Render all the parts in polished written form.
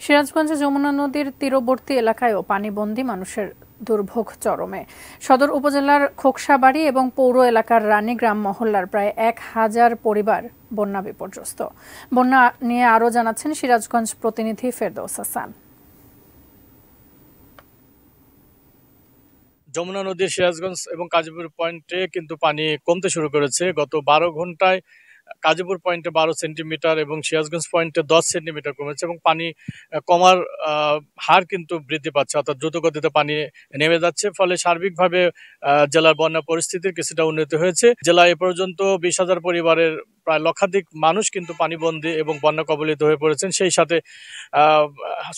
সিরাজগঞ্জে যমুনা নদীর তীরবর্তী এলাকায়ও পানিবন্দী মানুষের দুর্ভোগ চরমে। সদর উপজেলার খোকসাবাড়ি এবং পৌর এলাকার রানীগ্রাম মহল্লার প্রায় ১,০০০ পরিবার বন্যা বিপর্যস্ত। বন্যা নিয়ে আরও জানাচ্ছেন সিরাজগঞ্জ প্রতিনিধি ফেরদৌস হাসান। যমুনা নদীর সিরাজগঞ্জ এবং কাজীপুর পয়েন্টে কিন্তু পানি কমতে শুরু করেছে। গত ১২ ঘন্টায় কাজীপুর পয়েন্টে ১২ সেন্টিমিটার এবং সিরাজগঞ্জ পয়েন্টে ১০ সেন্টিমিটার কমেছে এবং পানি কমার হার কিন্তু বৃদ্ধি পাচ্ছে, অর্থাৎ দ্রুত গতিতে পানি নেমে যাচ্ছে। ফলে সার্বিকভাবে জেলার বন্যা পরিস্থিতির কিছুটা উন্নতি হয়েছে। জেলায় এ পর্যন্ত ২০,০০০ পরিবারের প্রায় লক্ষাধিক মানুষ কিন্তু পানিবন্দী এবং বন্যা কবলিত হয়ে পড়েছেন। সেই সাথে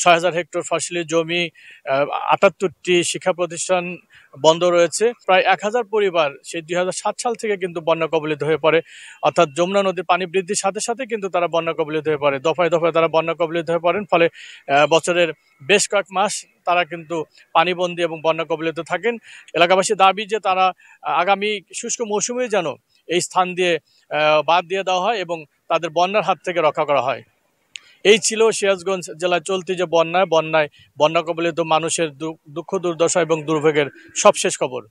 ৬,০০০ হেক্টর ফসলি জমি, ৭৮টি শিক্ষা প্রতিষ্ঠান বন্ধ রয়েছে। প্রায় ১,০০০ পরিবার সেই ২০০৭ সাল থেকে কিন্তু বন্যা কবলিত হয়ে পড়ে, অর্থাৎ যমুনা নদীর পানি বৃদ্ধির সাথে সাথে কিন্তু তারা বন্যা কবলিত হয়ে পড়ে। দফায় দফায় তারা বন্যা কবলিত হয়ে পড়েন। ফলে বছরের বেশ কয়েক মাস তারা কিন্তু পানিবন্দী এবং বন্যা কবলিত থাকেন। এলাকাবাসীর দাবি যে তারা আগামী শুষ্ক মৌসুমে যেন এই স্থান দিয়ে বাদ দিয়ে দেওয়া হয় এবং তাদের বন্যার হাত থেকে রক্ষা করা হয়। এই ছিল সিরাজগঞ্জ জেলায় চলতি যে বন্যা কবলিত মানুষের দুঃখ দুর্দশা এবং দুর্ভোগের সবশেষ খবর।